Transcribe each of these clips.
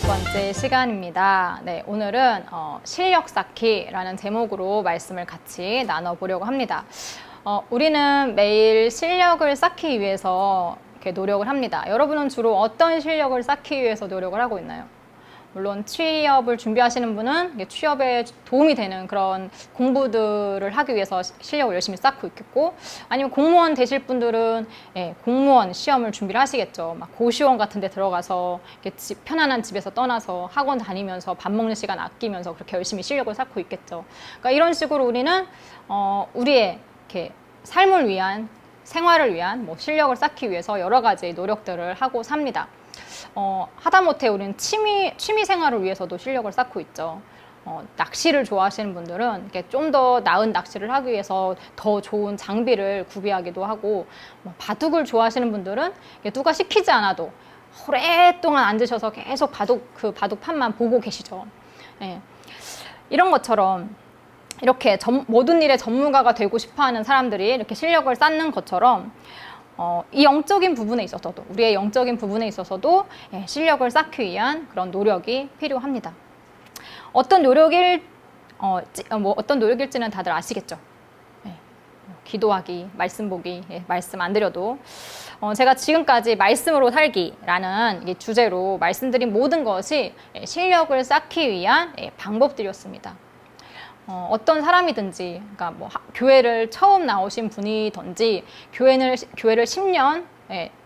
40번째 시간입니다. 네, 오늘은 실력 쌓기라는 제목으로 말씀을 같이 나눠보려고 합니다. 우리는 매일 실력을 쌓기 위해서 이렇게 노력을 합니다. 여러분은 주로 어떤 실력을 쌓기 위해서 노력을 하고 있나요? 물론 취업을 준비하시는 분은 취업에 도움이 되는 그런 공부들을 하기 위해서 실력을 열심히 쌓고 있겠고, 아니면 공무원 되실 분들은 공무원 시험을 준비를 하시겠죠. 막 고시원 같은 데 들어가서 편안한 집에서 떠나서 학원 다니면서 밥 먹는 시간 아끼면서 그렇게 열심히 실력을 쌓고 있겠죠. 그러니까 이런 식으로 우리는 우리의 이렇게 삶을 위한, 생활을 위한 실력을 쌓기 위해서 여러 가지 노력들을 하고 삽니다. 하다못해 우리는 취미 생활을 위해서도 실력을 쌓고 있죠. 낚시를 좋아하시는 분들은 좀 더 나은 낚시를 하기 위해서 더 좋은 장비를 구비하기도 하고, 바둑을 좋아하시는 분들은 누가 시키지 않아도 오랫동안 앉으셔서 계속 바둑판만 보고 계시죠. 이런 것처럼 이렇게 모든 일의 전문가가 되고 싶어하는 사람들이 이렇게 실력을 쌓는 것처럼 이 영적인 부분에 있어서도, 우리의 영적인 부분에 있어서도 실력을 쌓기 위한 그런 노력이 필요합니다. 어떤 노력일지는 다들 아시겠죠? 기도하기, 말씀 보기, 말씀 안 드려도 제가 지금까지 말씀으로 살기라는 주제로 말씀드린 모든 것이 실력을 쌓기 위한 방법들이었습니다. 어떤 사람이든지, 그러니까 교회를 처음 나오신 분이든지 교회를 10년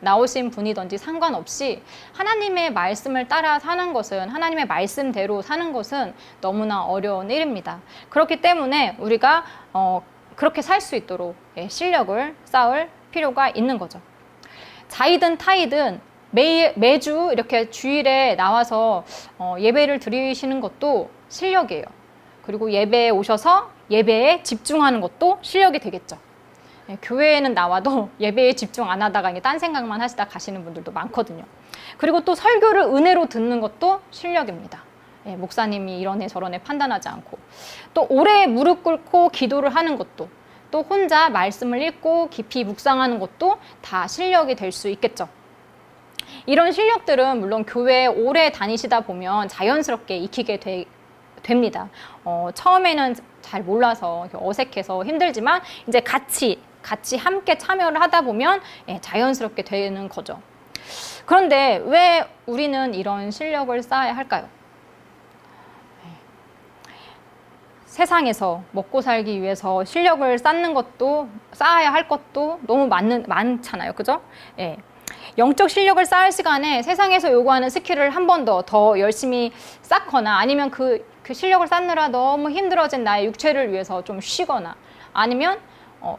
나오신 분이든지 상관없이 하나님의 말씀을 따라 사는 것은, 하나님의 말씀대로 사는 것은 너무나 어려운 일입니다. 그렇기 때문에 우리가 그렇게 살 수 있도록 실력을 쌓을 필요가 있는 거죠. 자이든 타이든 매주 이렇게 주일에 나와서 예배를 드리시는 것도 실력이에요. 그리고 예배에 오셔서 예배에 집중하는 것도 실력이 되겠죠. 교회에는 나와도 예배에 집중 안 하다가 딴 생각만 하시다 가시는 분들도 많거든요. 그리고 또 설교를 은혜로 듣는 것도 실력입니다. 목사님이 이러네 저러네 판단하지 않고, 또 오래 무릎 꿇고 기도를 하는 것도, 또 혼자 말씀을 읽고 깊이 묵상하는 것도 다 실력이 될 수 있겠죠. 이런 실력들은 물론 교회에 오래 다니시다 보면 자연스럽게 익히게 됩니다. 처음에는 잘 몰라서 어색해서 힘들지만 이제 같이 함께 참여를 하다 보면 자연스럽게 되는 거죠. 그런데 왜 우리는 이런 실력을 쌓아야 할까요? 세상에서 먹고 살기 위해서 실력을 쌓아야 할 것도 너무 많잖아요. 그죠? 영적 실력을 쌓을 시간에 세상에서 요구하는 스킬을 한 번 더 열심히 쌓거나, 아니면 그 실력을 쌓느라 너무 힘들어진 나의 육체를 위해서 좀 쉬거나, 아니면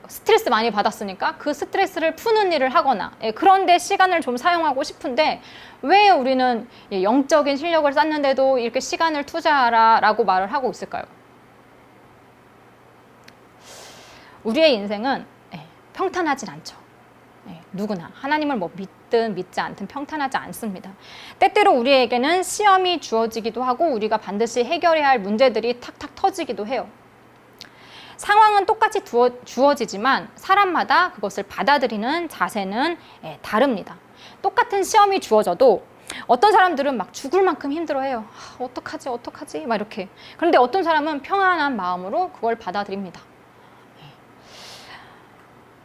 스트레스 많이 받았으니까 그 스트레스를 푸는 일을 하거나, 그런데 시간을 좀 사용하고 싶은데 왜 우리는 영적인 실력을 쌓는데도 이렇게 시간을 투자하라 라고 말을 하고 있을까요? 우리의 인생은 평탄하진 않죠. 누구나 하나님을 믿든 믿지 않든 평탄하지 않습니다. 때때로 우리에게는 시험이 주어지기도 하고 우리가 반드시 해결해야 할 문제들이 탁탁 터지기도 해요. 상황은 똑같이 주어지지만 사람마다 그것을 받아들이는 자세는 다릅니다. 똑같은 시험이 주어져도 어떤 사람들은 막 죽을 만큼 힘들어해요. 어떡하지 막 이렇게. 그런데 어떤 사람은 평안한 마음으로 그걸 받아들입니다.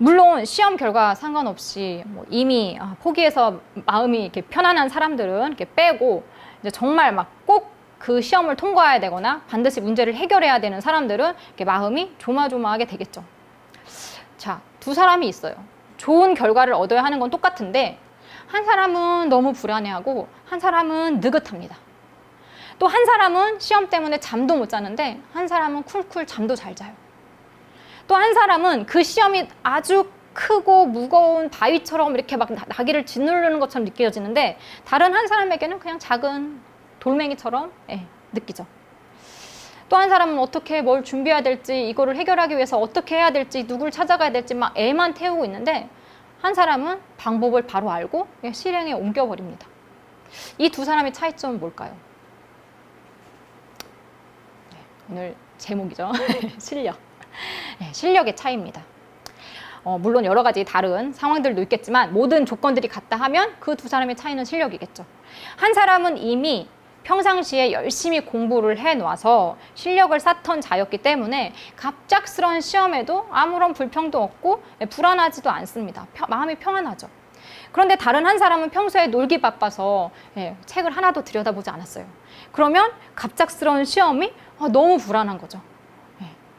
물론 시험 결과 상관없이 이미 포기해서 마음이 이렇게 편안한 사람들은 이렇게 빼고, 이제 정말 막 꼭 그 시험을 통과해야 되거나 반드시 문제를 해결해야 되는 사람들은 이렇게 마음이 조마조마하게 되겠죠. 자, 두 사람이 있어요. 좋은 결과를 얻어야 하는 건 똑같은데 한 사람은 너무 불안해하고 한 사람은 느긋합니다. 또 한 사람은 시험 때문에 잠도 못 자는데 한 사람은 쿨쿨 잠도 잘 자요. 또 한 사람은 그 시험이 아주 크고 무거운 바위처럼 이렇게 막 나귀를 짓누르는 것처럼 느껴지는데, 다른 한 사람에게는 그냥 작은 돌멩이처럼 느끼죠. 또 한 사람은 어떻게 뭘 준비해야 될지, 이거를 해결하기 위해서 어떻게 해야 될지, 누굴 찾아가야 될지 막 애만 태우고 있는데, 한 사람은 방법을 바로 알고 실행에 옮겨버립니다. 이 두 사람의 차이점은 뭘까요? 오늘 제목이죠. 실력. 실력의 차이입니다. 물론 여러 가지 다른 상황들도 있겠지만 모든 조건들이 같다 하면 그 두 사람의 차이는 실력이겠죠. 한 사람은 이미 평상시에 열심히 공부를 해놔서 실력을 쌓던 자였기 때문에 갑작스러운 시험에도 아무런 불평도 없고 불안하지도 않습니다. 마음이 평안하죠. 그런데 다른 한 사람은 평소에 놀기 바빠서 책을 하나도 들여다보지 않았어요. 그러면 갑작스러운 시험이 너무 불안한 거죠.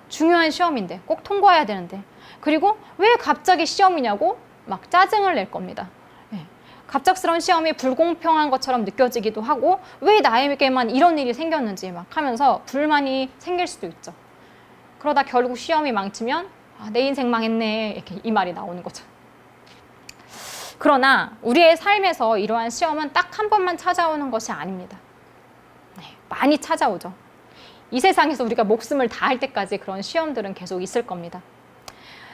중요한 시험인데, 꼭 통과해야 되는데. 그리고 왜 갑자기 시험이냐고 막 짜증을 낼 겁니다. 갑작스러운 시험이 불공평한 것처럼 느껴지기도 하고 왜 나에게만 이런 일이 생겼는지 막 하면서 불만이 생길 수도 있죠. 그러다 결국 시험이 망치면 내 인생 망했네 이렇게 이 말이 나오는 거죠. 그러나 우리의 삶에서 이러한 시험은 딱 한 번만 찾아오는 것이 아닙니다. 많이 찾아오죠. 이 세상에서 우리가 목숨을 다할 때까지 그런 시험들은 계속 있을 겁니다.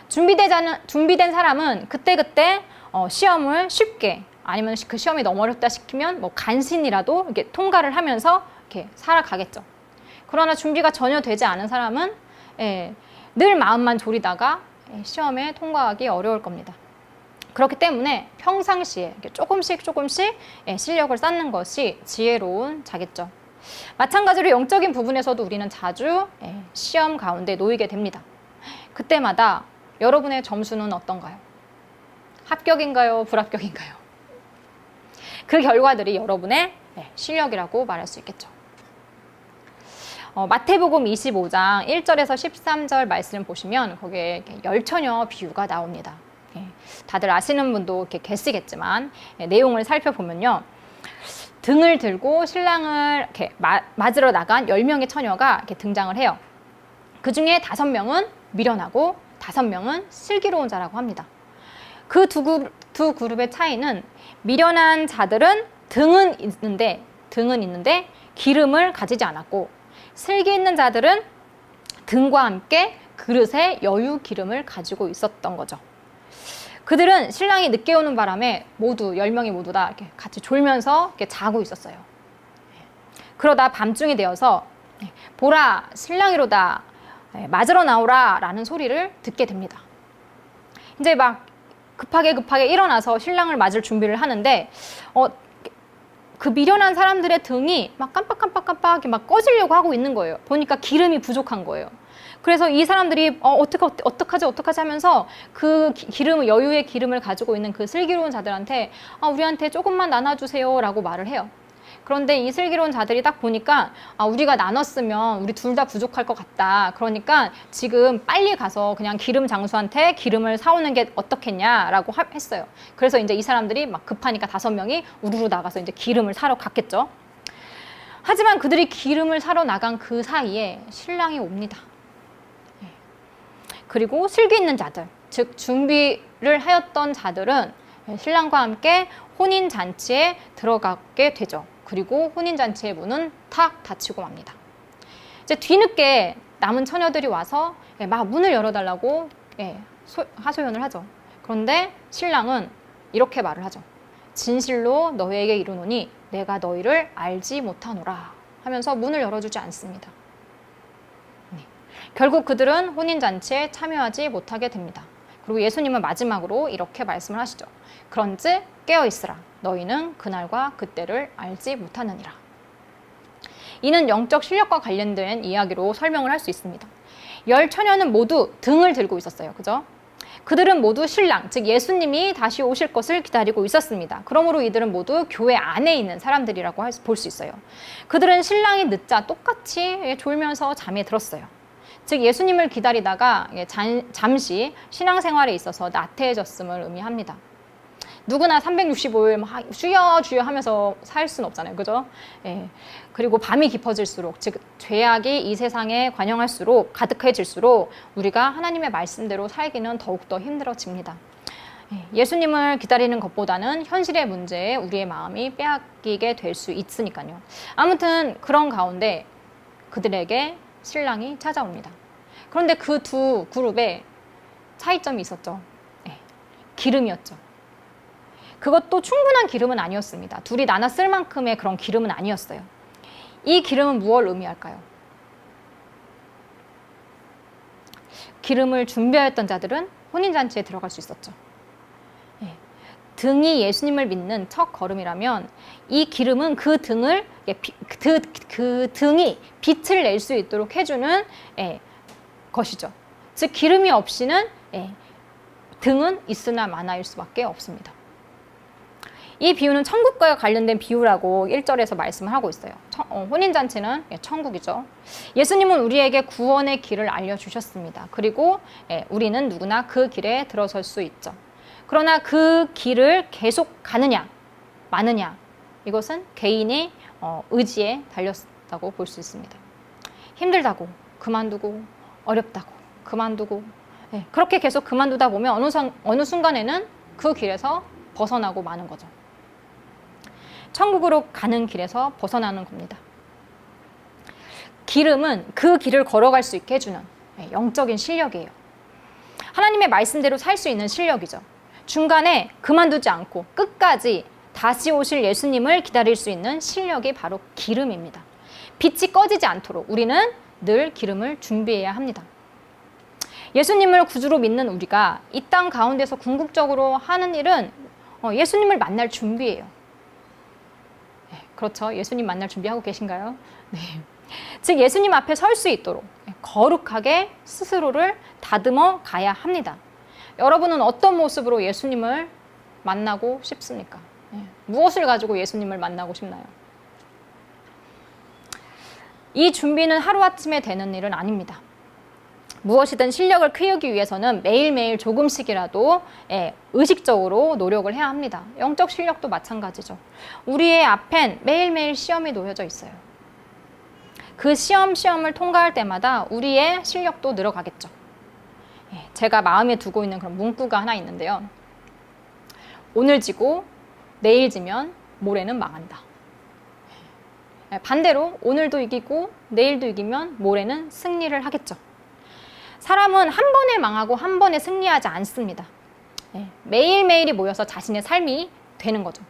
준비된 사람은 그때그때 시험을 쉽게 아니면 그 시험이 너무 어렵다 시키면 뭐 간신이라도 이렇게 통과를 하면서 이렇게 살아가겠죠. 그러나 준비가 전혀 되지 않은 사람은 늘 마음만 졸이다가 시험에 통과하기 어려울 겁니다. 그렇기 때문에 평상시에 이렇게 조금씩 실력을 쌓는 것이 지혜로운 자겠죠. 마찬가지로 영적인 부분에서도 우리는 자주 시험 가운데 놓이게 됩니다. 그때마다 여러분의 점수는 어떤가요? 합격인가요? 불합격인가요? 그 결과들이 여러분의 실력이라고 말할 수 있겠죠. 마태복음 25장 1절에서 13절 말씀을 보시면 거기에 열처녀 비유가 나옵니다. 다들 아시는 분도 이렇게 계시겠지만 내용을 살펴보면요. 등을 들고 신랑을 이렇게 맞으러 나간 10명의 처녀가 이렇게 등장을 해요. 그 중에 5명은 미련하고 5명은 슬기로운 자라고 합니다. 그 두 그룹의 차이는 미련한 자들은 등은 있는데 기름을 가지지 않았고 슬기 있는 자들은 등과 함께 그릇에 여유 기름을 가지고 있었던 거죠. 그들은 신랑이 늦게 오는 바람에 10명이 모두 다 이렇게 같이 졸면서 이렇게 자고 있었어요. 그러다 밤중이 되어서 보라 신랑이로다 맞으러 나오라 라는 소리를 듣게 됩니다. 이제 막 급하게 일어나서 신랑을 맞을 준비를 하는데 그 미련한 사람들의 등이 막 깜빡깜빡 막 꺼지려고 하고 있는 거예요. 보니까 기름이 부족한 거예요. 그래서 이 사람들이 어떡하지 하면서 그 여유의 기름을 가지고 있는 그 슬기로운 자들한테 우리한테 조금만 나눠주세요 라고 말을 해요. 그런데 이 슬기로운 자들이 딱 보니까 우리가 나눴으면 우리 둘 다 부족할 것 같다. 그러니까 지금 빨리 가서 그냥 기름 장수한테 기름을 사오는 게 어떻겠냐라고 했어요. 그래서 이제 이 사람들이 막 급하니까 5명이 우르르 나가서 이제 기름을 사러 갔겠죠. 하지만 그들이 기름을 사러 나간 그 사이에 신랑이 옵니다. 그리고 슬기 있는 자들, 즉 준비를 하였던 자들은 신랑과 함께 혼인잔치에 들어가게 되죠. 그리고 혼인잔치의 문은 탁 닫히고 맙니다. 이제 뒤늦게 남은 처녀들이 와서 막 문을 열어달라고 하소연을 하죠. 그런데 신랑은 이렇게 말을 하죠. 진실로 너희에게 이르노니 내가 너희를 알지 못하노라 하면서 문을 열어주지 않습니다. 결국 그들은 혼인잔치에 참여하지 못하게 됩니다. 그리고 예수님은 마지막으로 이렇게 말씀을 하시죠. 그런즉 깨어있으라. 너희는 그날과 그때를 알지 못하느니라. 이는 영적 실력과 관련된 이야기로 설명을 할 수 있습니다. 10처녀는 모두 등을 들고 있었어요. 그죠? 그들은 모두 신랑, 즉 예수님이 다시 오실 것을 기다리고 있었습니다. 그러므로 이들은 모두 교회 안에 있는 사람들이라고 볼 수 있어요. 그들은 신랑이 늦자 똑같이 졸면서 잠에 들었어요. 즉 예수님을 기다리다가 잠시 신앙생활에 있어서 나태해졌음을 의미합니다. 누구나 365일 막 주여 하면서 살 수는 없잖아요. 그죠? 그리고 밤이 깊어질수록, 즉 죄악이 이 세상에 관영할수록, 가득해질수록 우리가 하나님의 말씀대로 살기는 더욱더 힘들어집니다. 예수님을 기다리는 것보다는 현실의 문제에 우리의 마음이 빼앗기게 될 수 있으니까요. 아무튼 그런 가운데 그들에게 신랑이 찾아옵니다. 그런데 그 두 그룹에 차이점이 있었죠. 기름이었죠. 그것도 충분한 기름은 아니었습니다. 둘이 나눠 쓸 만큼의 그런 기름은 아니었어요. 이 기름은 무엇을 의미할까요? 기름을 준비하였던 자들은 혼인잔치에 들어갈 수 있었죠. 등이 예수님을 믿는 첫 걸음이라면 이 기름은 그 등을 그 등이 빛을 낼 수 있도록 해주는 것이죠. 즉 기름이 없이는 등은 있으나 마나일 수밖에 없습니다. 이 비유는 천국과 관련된 비유라고 1절에서 말씀을 하고 있어요. 혼인잔치는 천국이죠. 예수님은 우리에게 구원의 길을 알려주셨습니다. 그리고 우리는 누구나 그 길에 들어설 수 있죠. 그러나 그 길을 계속 가느냐 마느냐 이것은 개인의 의지에 달렸다고 볼 수 있습니다. 힘들다고 그만두고 어렵다고 그만두고 그렇게 계속 그만두다 보면 어느 순간에는 그 길에서 벗어나고 마는 거죠. 천국으로 가는 길에서 벗어나는 겁니다. 기름은 그 길을 걸어갈 수 있게 해주는 영적인 실력이에요. 하나님의 말씀대로 살 수 있는 실력이죠. 중간에 그만두지 않고 끝까지 다시 오실 예수님을 기다릴 수 있는 실력이 바로 기름입니다. 빛이 꺼지지 않도록 우리는 늘 기름을 준비해야 합니다. 예수님을 구주로 믿는 우리가 이 땅 가운데서 궁극적으로 하는 일은 예수님을 만날 준비예요. 그렇죠. 예수님 만날 준비하고 계신가요? 네. 즉 예수님 앞에 설 수 있도록 거룩하게 스스로를 다듬어 가야 합니다. 여러분은 어떤 모습으로 예수님을 만나고 싶습니까? 무엇을 가지고 예수님을 만나고 싶나요? 이 준비는 하루아침에 되는 일은 아닙니다. 무엇이든 실력을 키우기 위해서는 매일매일 조금씩이라도 의식적으로 노력을 해야 합니다. 영적 실력도 마찬가지죠. 우리의 앞엔 매일매일 시험이 놓여져 있어요. 그 시험을 통과할 때마다 우리의 실력도 늘어가겠죠. 제가 마음에 두고 있는 그런 문구가 하나 있는데요. 오늘 지고 내일 지면 모레는 망한다. 반대로 오늘도 이기고 내일도 이기면 모레는 승리를 하겠죠. 사람은 한 번에 망하고 한 번에 승리하지 않습니다. 매일매일이 모여서 자신의 삶이 되는 거죠.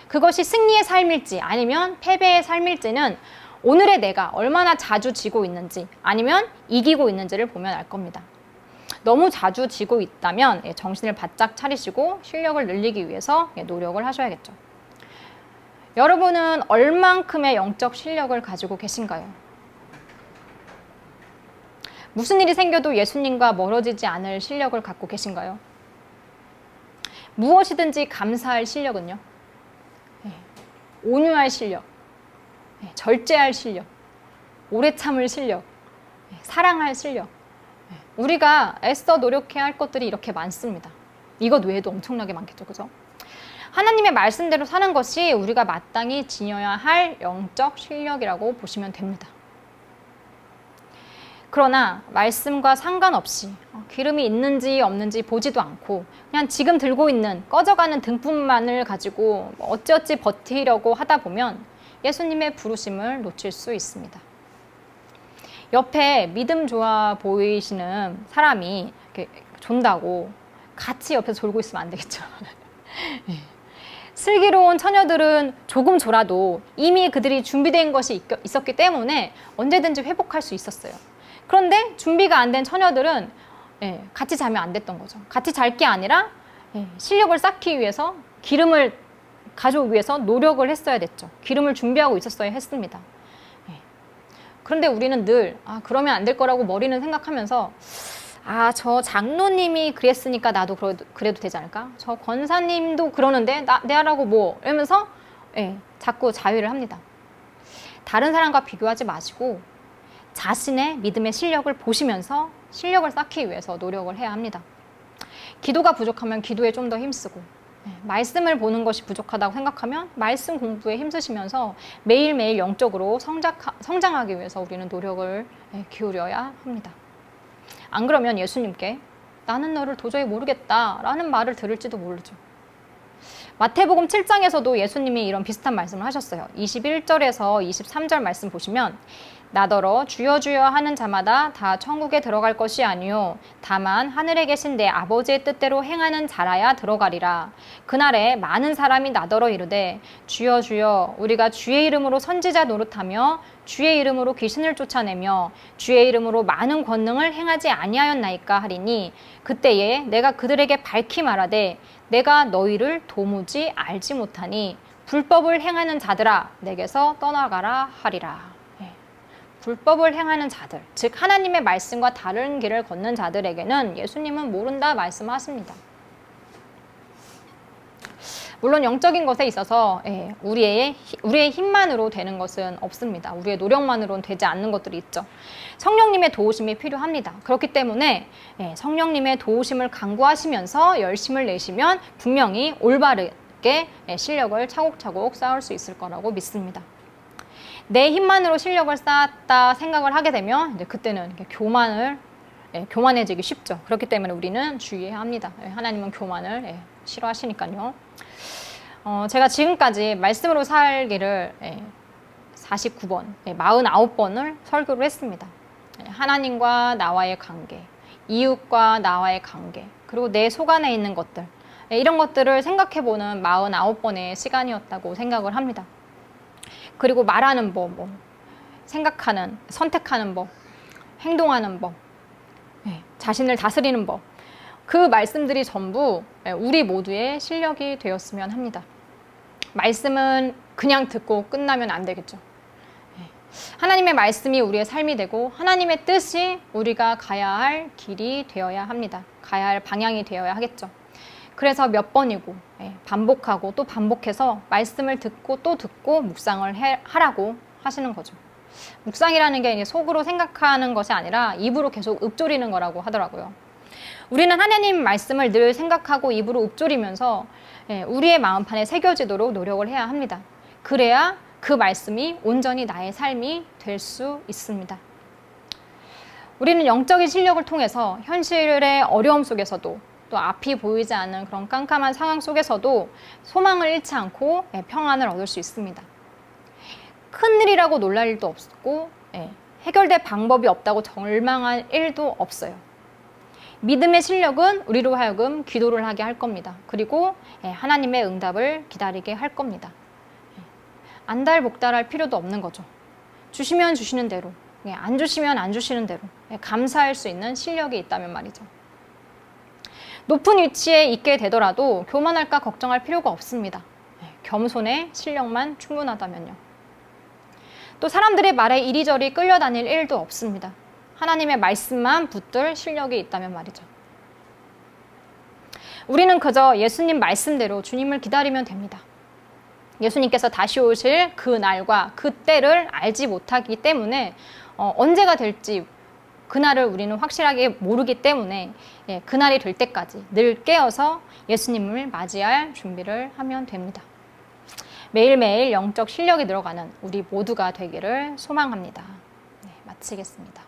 그것이 승리의 삶일지 아니면 패배의 삶일지는 오늘의 내가 얼마나 자주 지고 있는지 아니면 이기고 있는지를 보면 알 겁니다. 너무 자주 지고 있다면 정신을 바짝 차리시고 실력을 늘리기 위해서 노력을 하셔야겠죠. 여러분은 얼만큼의 영적 실력을 가지고 계신가요? 무슨 일이 생겨도 예수님과 멀어지지 않을 실력을 갖고 계신가요? 무엇이든지 감사할 실력은요? 온유할 실력, 절제할 실력, 오래 참을 실력, 사랑할 실력. 우리가 애써 노력해야 할 것들이 이렇게 많습니다. 이것 외에도 엄청나게 많겠죠, 그죠? 하나님의 말씀대로 사는 것이 우리가 마땅히 지녀야 할 영적 실력이라고 보시면 됩니다. 그러나 말씀과 상관없이 기름이 있는지 없는지 보지도 않고 그냥 지금 들고 있는 꺼져가는 등불만을 가지고 어찌어찌 버티려고 하다 보면 예수님의 부르심을 놓칠 수 있습니다. 옆에 믿음 좋아 보이시는 사람이 이렇게 존다고 같이 옆에서 졸고 있으면 안 되겠죠. 슬기로운 처녀들은 조금 졸아도 이미 그들이 준비된 것이 있었기 때문에 언제든지 회복할 수 있었어요. 그런데 준비가 안 된 처녀들은 같이 자면 안 됐던 거죠. 같이 잘 게 아니라 실력을 쌓기 위해서 기름을 가져오기 위해서 노력을 했어야 됐죠. 기름을 준비하고 있었어야 했습니다. 그런데 우리는 늘 그러면 안 될 거라고 머리는 생각하면서 저 장로님이 그랬으니까 나도 그래도 되지 않을까? 저 권사님도 그러는데 내 하라고 뭐 이러면서 자꾸 자위를 합니다. 다른 사람과 비교하지 마시고 자신의 믿음의 실력을 보시면서 실력을 쌓기 위해서 노력을 해야 합니다. 기도가 부족하면 기도에 좀 더 힘쓰고 말씀을 보는 것이 부족하다고 생각하면 말씀 공부에 힘쓰시면서 매일매일 영적으로 성장하기 위해서 우리는 노력을 기울여야 합니다. 안 그러면 예수님께 나는 너를 도저히 모르겠다라는 말을 들을지도 모르죠. 마태복음 7장에서도 예수님이 이런 비슷한 말씀을 하셨어요. 21절에서 23절 말씀 보시면 나더러 주여 주여 하는 자마다 다 천국에 들어갈 것이 아니요 다만 하늘에 계신 내 아버지의 뜻대로 행하는 자라야 들어가리라. 그날에 많은 사람이 나더러 이르되 주여 주여 우리가 주의 이름으로 선지자 노릇하며 주의 이름으로 귀신을 쫓아내며 주의 이름으로 많은 권능을 행하지 아니하였나이까 하리니 그때에 내가 그들에게 밝히 말하되 내가 너희를 도무지 알지 못하니 불법을 행하는 자들아 내게서 떠나가라 하리라. 불법을 행하는 자들, 즉 하나님의 말씀과 다른 길을 걷는 자들에게는 예수님은 모른다 말씀하십니다. 물론 영적인 것에 있어서 우리의 힘만으로 되는 것은 없습니다. 우리의 노력만으로는 되지 않는 것들이 있죠. 성령님의 도우심이 필요합니다. 그렇기 때문에 성령님의 도우심을 간구하시면서 열심을 내시면 분명히 올바르게 실력을 차곡차곡 쌓을 수 있을 거라고 믿습니다. 내 힘만으로 실력을 쌓았다 생각을 하게 되면 이제 그때는 교만해지기 쉽죠. 그렇기 때문에 우리는 주의해야 합니다. 하나님은 교만을 싫어하시니까요. 제가 지금까지 말씀으로 살기를 49번, 49번을 설교를 했습니다. 하나님과 나와의 관계, 이웃과 나와의 관계, 그리고 내 속 안에 있는 것들, 이런 것들을 생각해보는 49번의 시간이었다고 생각을 합니다. 그리고 말하는 법, 생각하는, 선택하는 법, 행동하는 법, 자신을 다스리는 법, 그 말씀들이 전부 우리 모두의 실력이 되었으면 합니다. 말씀은 그냥 듣고 끝나면 안 되겠죠. 하나님의 말씀이 우리의 삶이 되고 하나님의 뜻이 우리가 가야 할 길이 되어야 합니다. 가야 할 방향이 되어야 하겠죠. 그래서 몇 번이고 반복하고 또 반복해서 말씀을 듣고 또 듣고 묵상을 하라고 하시는 거죠. 묵상이라는 게 속으로 생각하는 것이 아니라 입으로 계속 읊조리는 거라고 하더라고요. 우리는 하나님 말씀을 늘 생각하고 입으로 읊조리면서 우리의 마음판에 새겨지도록 노력을 해야 합니다. 그래야 그 말씀이 온전히 나의 삶이 될 수 있습니다. 우리는 영적인 실력을 통해서 현실의 어려움 속에서도 또 앞이 보이지 않는 그런 깜깜한 상황 속에서도 소망을 잃지 않고 평안을 얻을 수 있습니다. 큰일이라고 놀랄 일도 없고 해결될 방법이 없다고 절망할 일도 없어요. 믿음의 실력은 우리로 하여금 기도를 하게 할 겁니다. 그리고 하나님의 응답을 기다리게 할 겁니다. 안달복달할 필요도 없는 거죠. 주시면 주시는 대로, 안 주시면 안 주시는 대로 감사할 수 있는 실력이 있다면 말이죠. 높은 위치에 있게 되더라도 교만할까 걱정할 필요가 없습니다. 겸손의 실력만 충분하다면요. 또 사람들의 말에 이리저리 끌려다닐 일도 없습니다. 하나님의 말씀만 붙들 실력이 있다면 말이죠. 우리는 그저 예수님 말씀대로 주님을 기다리면 됩니다. 예수님께서 다시 오실 그 날과 그 때를 알지 못하기 때문에 언제가 될지 그날을 우리는 확실하게 모르기 때문에 그날이 될 때까지 늘 깨어서 예수님을 맞이할 준비를 하면 됩니다. 매일매일 영적 실력이 늘어가는 우리 모두가 되기를 소망합니다. 마치겠습니다.